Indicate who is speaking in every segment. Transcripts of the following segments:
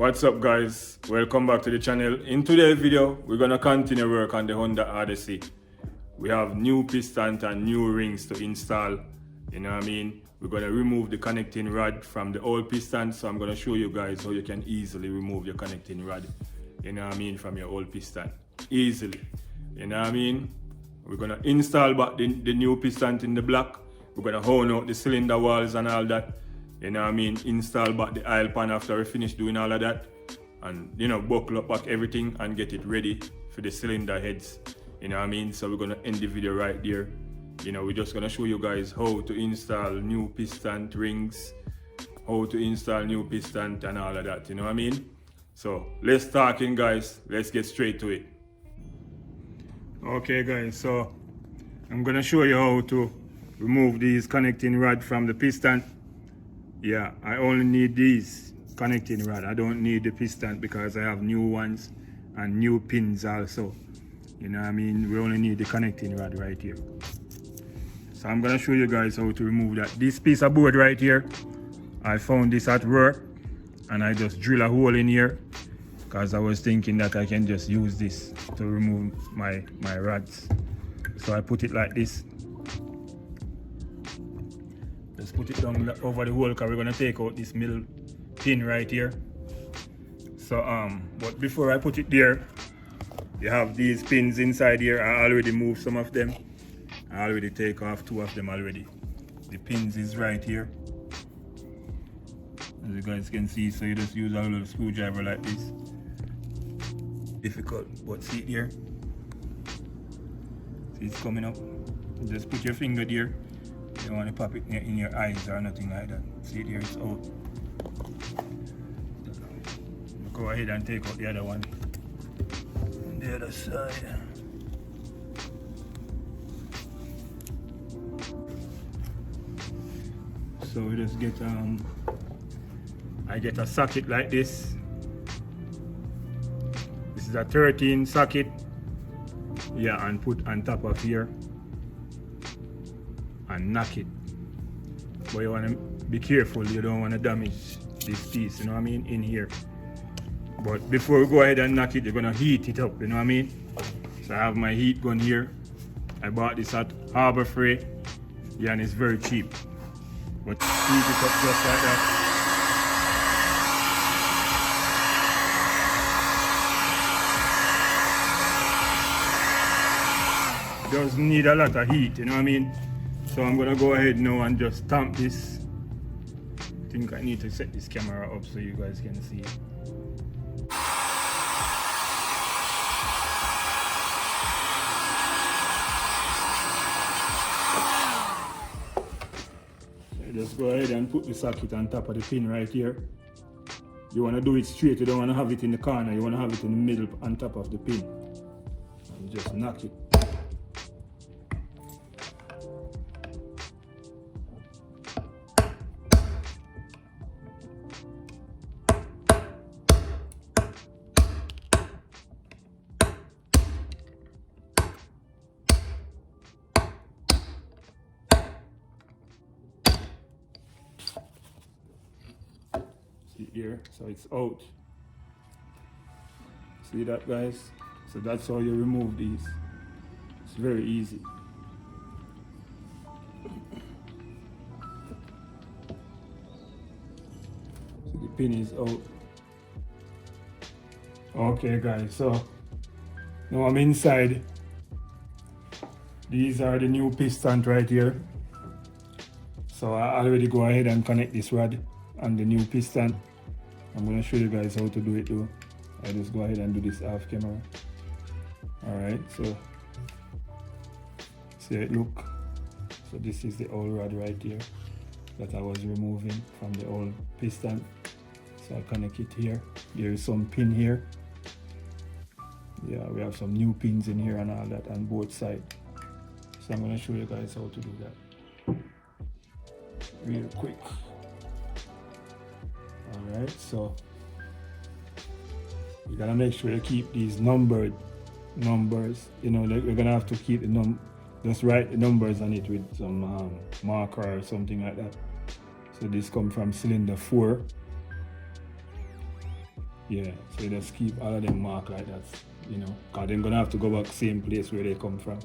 Speaker 1: What's up guys, welcome back to the channel. In today's video we're gonna continue work on the Honda Odyssey. We have new pistons and new rings to install, you know what I mean. We're gonna remove the connecting rod from the old piston, so I'm gonna show you guys how you can easily remove your connecting rod, you know what I mean, from your old piston easily, you know what I mean. We're gonna install back the new piston in the block. We're gonna hone out the cylinder walls and all that, you know what I mean, install back the oil pan after we finish doing all of that, and you know, buckle up back everything and get it ready for the cylinder heads, you know what I mean. So we're gonna end the video right there. You know, we're just gonna show you guys how to install new piston rings, how to install new piston and all of that, you know what I mean. So let's talking guys, let's get straight to it. Okay guys, so I'm gonna show you how to remove these connecting rod from the piston. Yeah, I only need these connecting rod. I don't need the piston because I have new ones and new pins also. You know what I mean? We only need the connecting rod right here. So I'm gonna show you guys how to remove that. This piece of board right here, I found this at work and I just drill a hole in here because I was thinking that I can just use this to remove my rods. So I put it like this. Just put it down over the hole because we're gonna take out this middle pin right here. So but before I put it there, you have these pins inside here. I already moved some of them. I already take off 2 of them already. The pins is right here, as you guys can see. So you just use a little screwdriver like this. Difficult, but see it here. See it's coming up. Just put your finger there. You don't want to pop it in your eyes or nothing like that. See it here, it's out. Go ahead and take out the other one. On the other side. So we just get I get a socket like this. This is a 13 socket. Yeah, and put on top of here and knock it. But you want to be careful, you don't want to damage this piece, you know what I mean, in here. But before we go ahead and knock it, you're gonna heat it up, you know what I mean. So I have my heat gun here. I bought this at Harbor Freight. Yeah, and it's very cheap. But heat it up just like that. Doesn't need a lot of heat, you know what I mean. So I'm gonna go ahead now and just stamp this. I think I need to set this camera up so you guys can see it. So just go ahead and put the socket on top of the pin right here. You wanna do it straight, you don't wanna have it in the corner, you wanna have it in the middle on top of the pin. And just knock it. Here, so it's out. See that guys? So that's how you remove these. It's very easy. So the pin is out. Okay guys, so now I'm inside. These are the new pistons right here. So I already go ahead and connect this rod and the new piston. I'm going to show you guys how to do it though. I just go ahead and do this off camera. Alright, so see how it look. So this is the old rod right here that I was removing from the old piston. So I connect it here. There is some pin here. Yeah, we have some new pins in here and all that on both sides. So I'm going to show you guys how to do that real quick. Alright, so you gotta make sure you keep these numbers. You know, like we're gonna have to keep the just write the numbers on it with some marker or something like that. So this comes from cylinder 4. Yeah, so just keep all of them marked like that, you know, because they're gonna have to go back same place where they come from.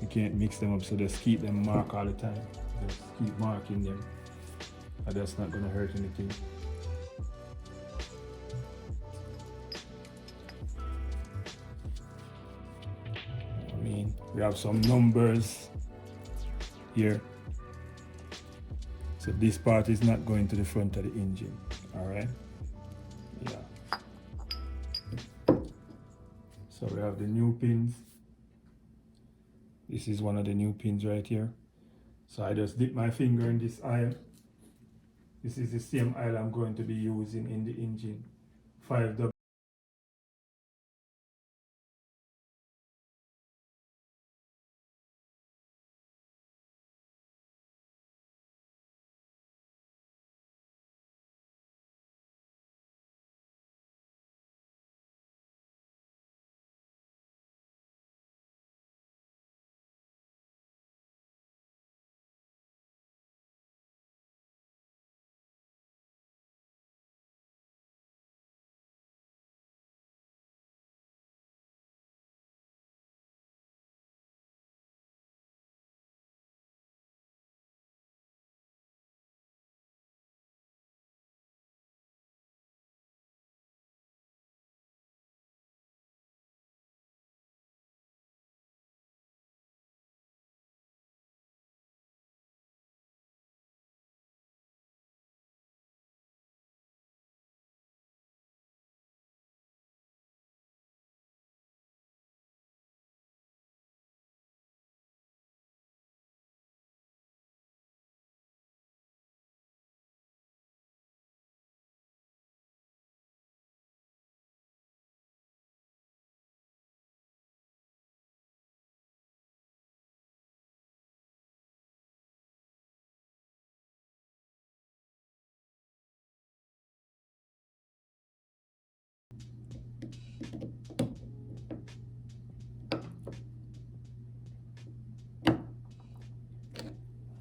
Speaker 1: You can't mix them up, so just keep them marked all the time. Just keep marking them, and that's not gonna hurt anything. I mean, we have some numbers here. So this part is not going to the front of the engine, all right? Yeah. So we have the new pins. This is one of the new pins right here. So I just dip my finger in this aisle. This is the same aisle I'm going to be using in the engine. 5W.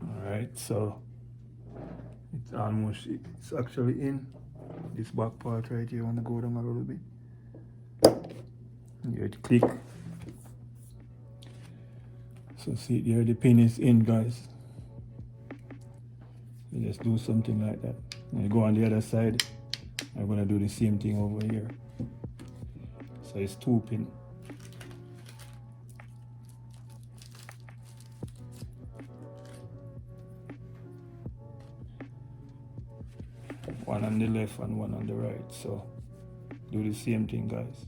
Speaker 1: All right, so it's actually in. This back part right here, I want to go down a little bit. Here it click. So see here, the pin is in, guys. You just do something like that. And you go on the other side. I'm gonna do the same thing over here. So it's 2 pin. One on the left and one on the right. So do the same thing, guys.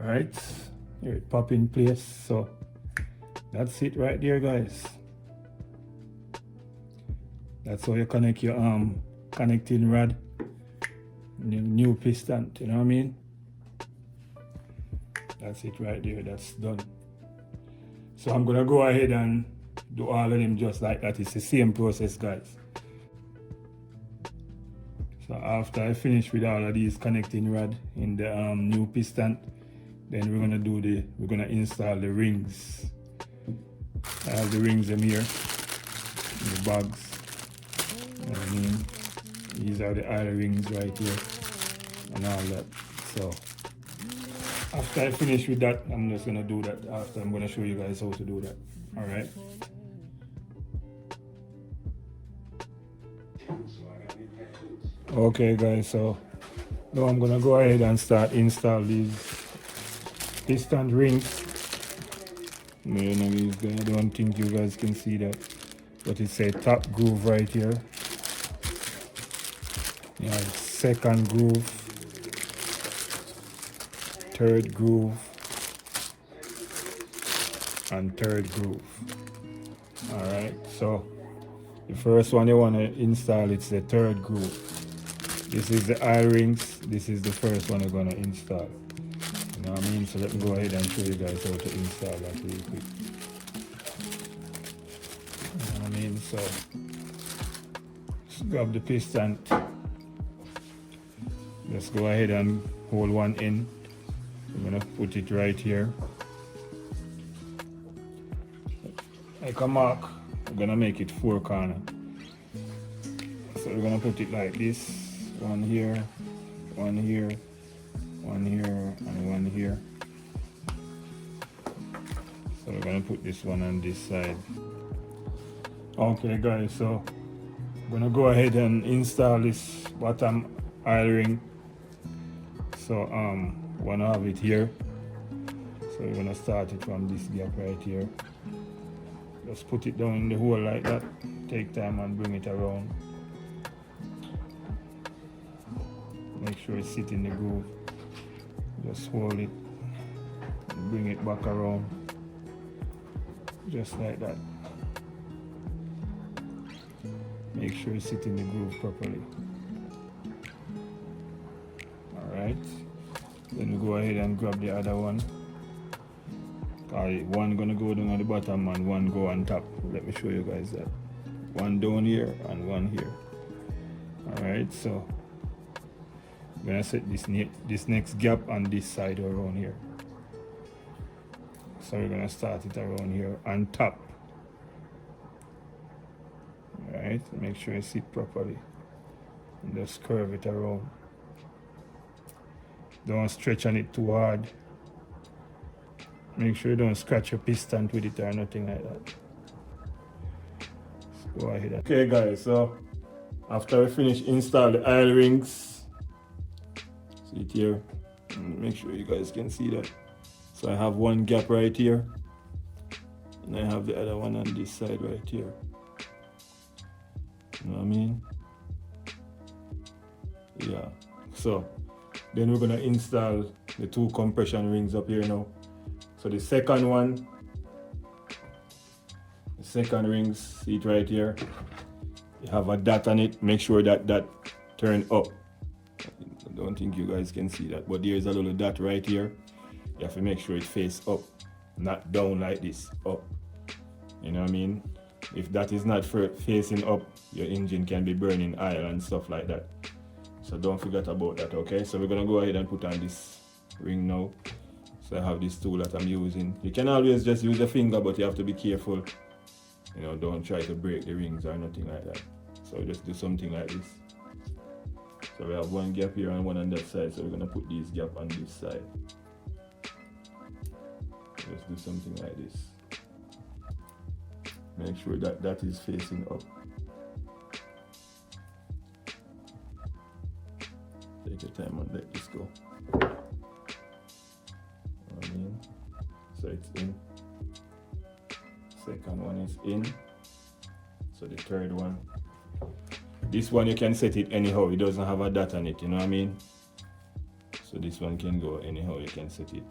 Speaker 1: Right, here it pop in place. So that's it right there, guys. That's how you connect your connecting rod, new piston, you know what I mean? That's it right there, that's done. So I'm gonna go ahead and do all of them just like that. It's the same process, guys. So after I finish with all of these connecting rod in the new piston, then we're gonna install the rings. I have the rings in here, in the bags. You know what I mean? These are the eye rings right here and all that. So after I finish with that, I'm just gonna do that. After I'm gonna show you guys how to do that. All right. Okay, guys. So now I'm gonna go ahead and start install these piston rings. I don't think you guys can see that, but it's a top groove right here. Yeah, second groove, third groove, and third groove. Alright, so the first one you want to install, it's the third groove. This is the eye rings. This is the first one you're going to install. You know what I mean? So let me go ahead and show you guys how to install that really quick. You know what I mean? So just grab the piston. Just go ahead and hold one in. I'm going to put it right here. Like a mark, we're going to make it 4 corner. So we're going to put it like this. One here, one here, one here, and one here. So we're going to put this one on this side. Okay guys, so I'm going to go ahead and install this bottom eye ring. So we're going to have it here. So we're going to start it from this gap right here. Just put it down in the hole like that. Take time and bring it around. Make sure it's sitting in the groove. Just hold it and bring it back around. Just like that. Make sure it's sitting in the groove properly. Alright. Then we go ahead and grab the other one. One gonna go down on the bottom and one go on top. Let me show you guys that. One down here and one here. Alright, so I'm gonna set this next gap on this side around here. So we're gonna start it around here on top. Alright, make sure it sits properly. And just curve it around. Don't stretch on it too hard. Make sure you don't scratch your piston with it or nothing like that. Let's go ahead. Okay guys, so after we finish install the eye rings, see it here, make sure you guys can see that. So I have one gap right here and I have the other one on this side right here. You know what I mean? Yeah. So then we're gonna install the 2 compression rings up here now. So the second one, the second ring, see it right here. You have a dot on it. Make sure that that turn up. I don't think you guys can see that, but there's a little dot right here. You have to make sure it face up, not down like this, up. You know what I mean? If that is not facing up, your engine can be burning oil and stuff like that. So don't forget about that, okay? So we're gonna go ahead and put on this ring now. So I have this tool that I'm using. You can always just use a finger, but you have to be careful. You know, don't try to break the rings or nothing like that. So just do something like this. So we have one gap here and one on that side. So we're gonna put this gap on this side. Just do something like this. Make sure that that is facing up. Take your time and let this go. So it's in. Second one is in. So the third one. This one you can set it anyhow. It doesn't have a dot on it, you know what I mean? So this one can go anyhow. You can set it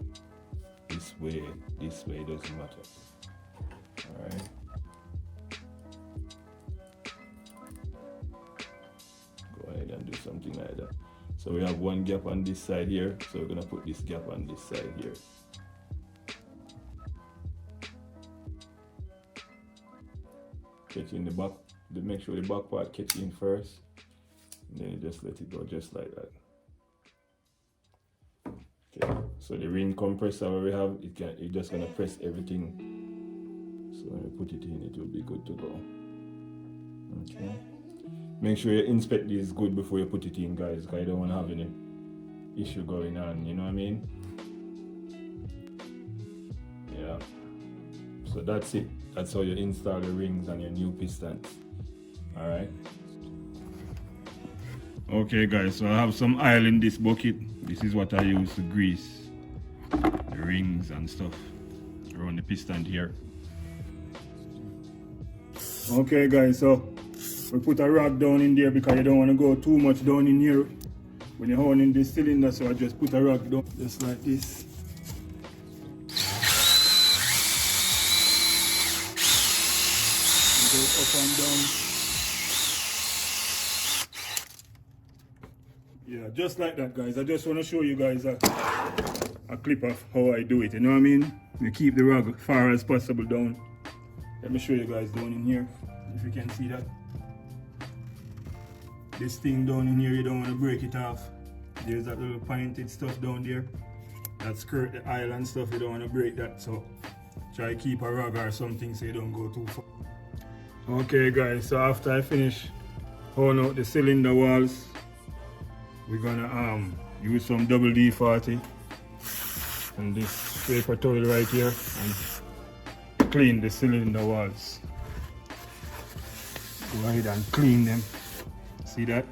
Speaker 1: this way, it doesn't matter. Alright. Go ahead and do something like that. So we have one gap on this side here. So we're gonna put this gap on this side here. Catch in the back, make sure the back part catch in first, and then you just let it go just like that. Okay, so the ring compressor we have, it's just gonna press everything. So when you put it in, it will be good to go. Okay. Make sure you inspect this good before you put it in, guys, because you don't want to have any issue going on, you know what I mean? Yeah. So that's it. That's how you install the rings on your new pistons. Alright. Okay guys, so I have some oil in this bucket. This is what I use to grease the rings and stuff around the piston here. Okay guys, so we put a rag down in there because you don't want to go too much down in here when you're holding this cylinder, so I just put a rag down just like this. go up and down. Yeah, just like that, guys. I just want to show you guys a clip of how I do it. You know what I mean? We keep the rug far as possible down. Let me show you guys down in here, if you can see that. This thing down in here, you don't want to break it off. There's that little pointed stuff down there that skirt the aisle and stuff. You don't want to break that, so try to keep a rug or something so you don't go too far. Okay guys, so after I finish holding out the cylinder walls, we're gonna use some double D40 and this paper towel right here and clean the cylinder walls. Go ahead and clean them. See that?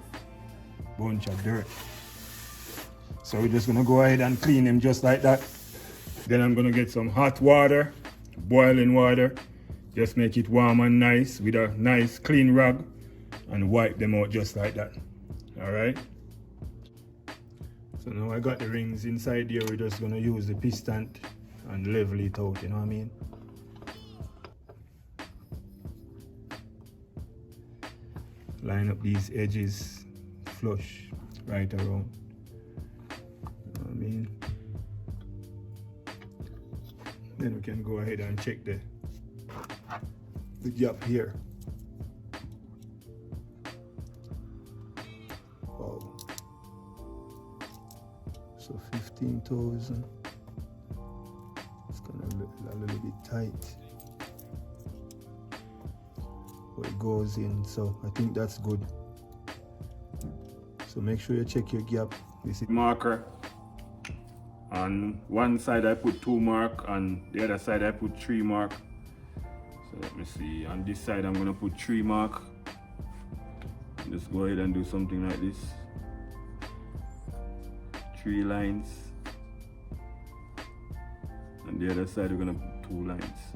Speaker 1: Bunch of dirt. So we're just gonna go ahead and clean them just like that. Then I'm gonna get some hot water, boiling water. Just make it warm and nice with a nice clean rag and wipe them out just like that. All right. So now I got the rings inside here. We're just gonna use the piston and level it out, you know what I mean? Line up these edges flush right around. You know what I mean? Then we can go ahead and check the gap here. Wow. So 15,000. It's gonna look a little bit tight. But it goes in, so I think that's good. So make sure you check your gap. This is marker. On one side I put 2 mark, on the other side I put 3 mark. So let me see, on this side I'm gonna put 3 mark. Just go ahead and do something like this. 3 lines. On the other side we're gonna put 2 lines.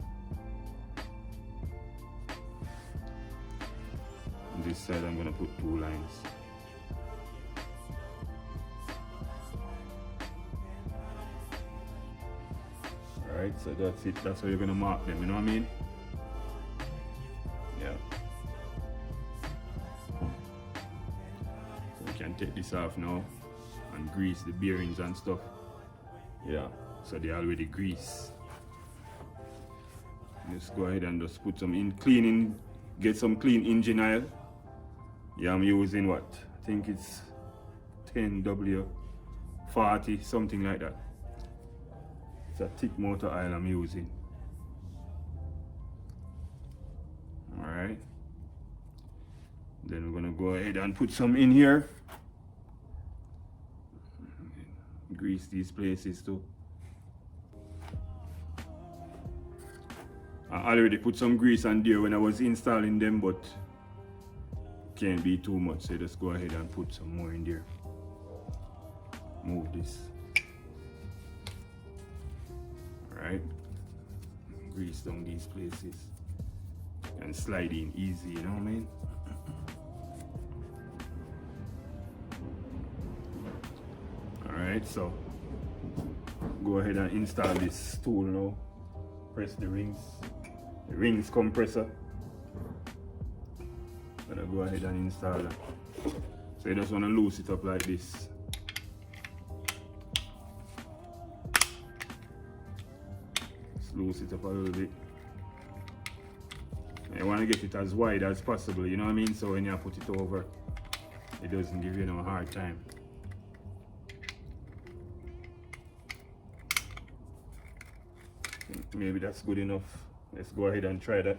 Speaker 1: On this side I'm gonna put 2 lines. Alright, so that's it. That's how you're gonna mark them, you know what I mean? Yeah. So we can take this off now and grease the bearings and stuff. Yeah, so they already grease. Just go ahead and just put some in cleaning, get some clean engine oil. Yeah, I'm using what? I think it's 10W40, something like that. It's a thick motor oil I'm using. Alright. Then we're gonna go ahead and put some in here. Grease these places too. I already put some grease on there when I was installing them, but can't be too much, so just go ahead and put some more in there. Move this. Alright. Grease down these places. And slide in easy, you know what I mean? Alright, so go ahead and install this tool now. Press the rings compressor. Gonna go ahead and install it. So you just want to loose it up like this. Just loose it up a little bit. And you want to get it as wide as possible, you know what I mean? So when you put it over, it doesn't give you no hard time. Maybe that's good enough. Let's go ahead and try that.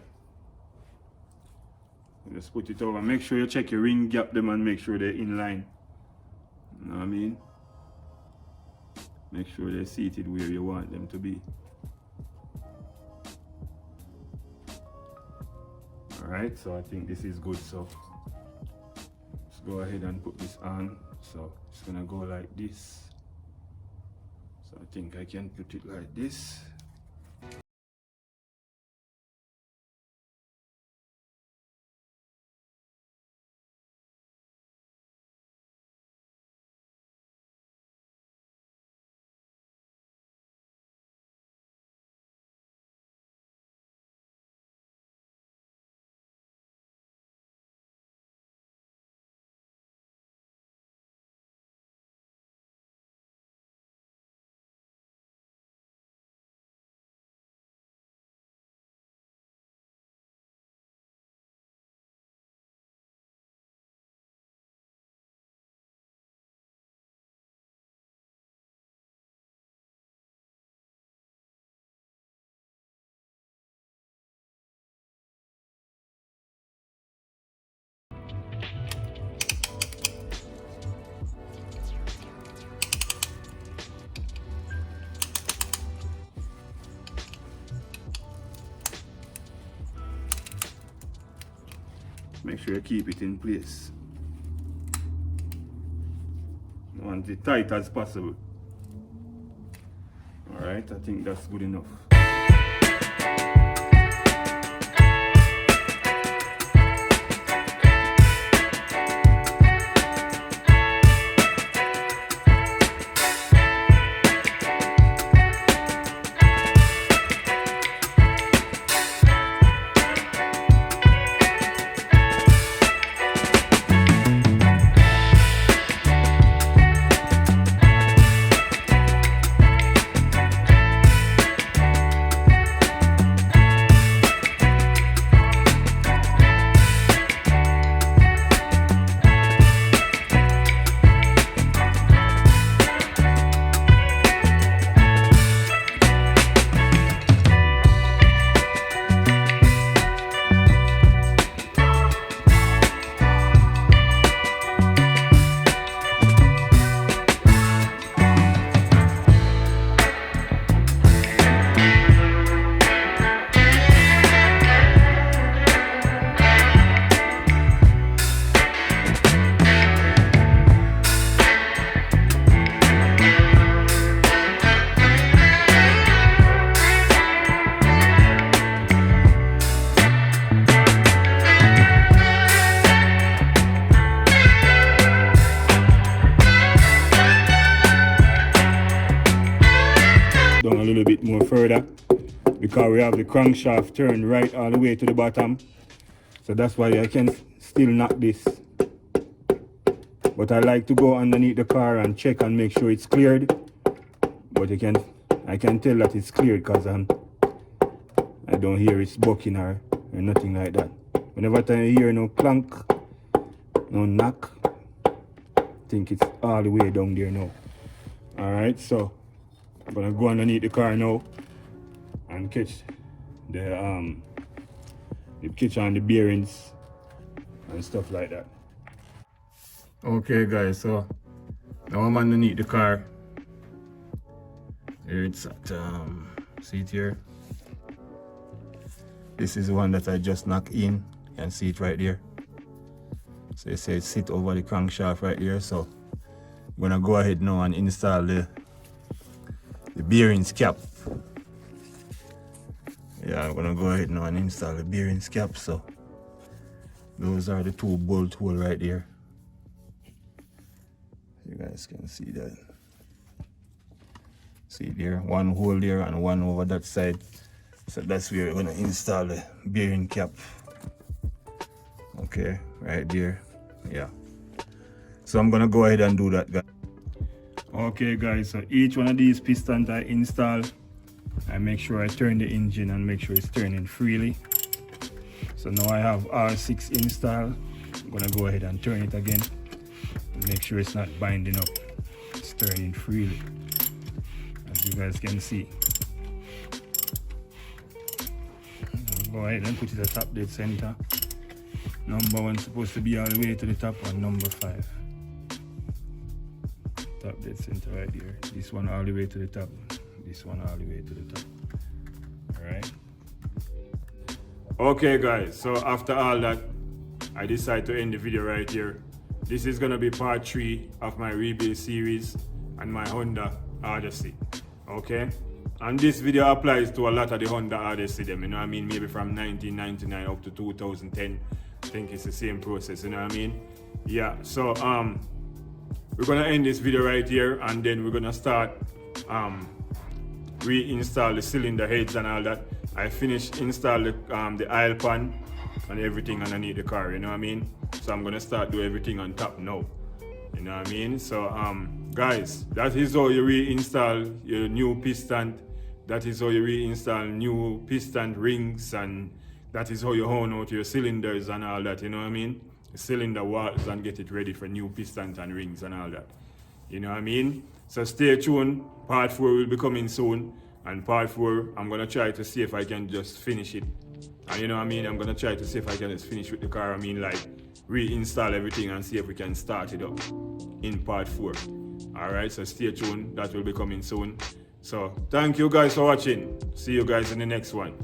Speaker 1: Just put it over. Make sure you check your ring gap them and make sure they're in line. You know what I mean? Make sure they're seated where you want them to be. Alright, so I think this is good. So let's go ahead and put this on. So it's gonna go like this. So I think I can put it like this. Make sure you keep it in place. You want it tight as possible. Alright, I think that's good enough. Down a little bit more further because we have the crankshaft turned right all the way to the bottom, so that's why I can still knock this. But I like to go underneath the car and check and make sure it's cleared. But I can tell that it's cleared because I don't hear it's bucking or nothing like that. Whenever I hear no clunk, no knock, I think it's all the way down there now. Alright, so I'm gonna go underneath the car now and catch the on the bearings and stuff like that. Okay guys, so now I'm underneath the car. Here it's at see it here. This is the one that I just knocked in. You can see it right there. So it says sit over the crankshaft right there. So I'm gonna go ahead now and install the bearings cap. Yeah, I'm gonna go ahead now and install the bearings cap. So those are the two bolt holes right there. You guys can see that. See there, one hole there and one over that side. So that's where we're gonna install the bearing cap. Okay, right there. Yeah. So I'm gonna go ahead and do that, guys. Okay guys, so each one of these pistons I install, I make sure I turn the engine and make sure it's turning freely. So now I have R6 installed. I'm gonna go ahead and turn it again and make sure it's not binding up. It's turning freely, as you guys can see. I'll go ahead and put it at top dead center. Number 1 supposed to be all the way to the top, and number 5. Top dead center right here. This one all the way to the top. This one all the way to the top. Alright. Okay guys, so after all that, I decided to end the video right here. This is gonna be part 3 of my rebase series and my Honda Odyssey. Okay? And this video applies to a lot of the Honda Odyssey them, you know what I mean? Maybe from 1999 up to 2010. I think it's the same process, you know what I mean? Yeah, so we're gonna end this video right here, and then we're gonna start reinstall the cylinder heads and all that. I finished install the oil pan and everything underneath the car, you know what I mean? So I'm gonna start do everything on top now, you know what I mean? So guys, that is how you reinstall your new piston. That is how you reinstall new piston rings, and that is how you hone out your cylinders and all that, you know what I mean? The cylinder walls and get it ready for new pistons and rings and all that, you know what I mean? So stay tuned, part 4 will be coming soon, and part 4 I'm gonna try to see if I can just finish it, and you know what I mean, I'm gonna try to see if I can just finish with the car, I mean like reinstall everything and see if we can start it up in part 4. Alright, so stay tuned, that will be coming soon. So thank you guys for watching, see you guys in the next one.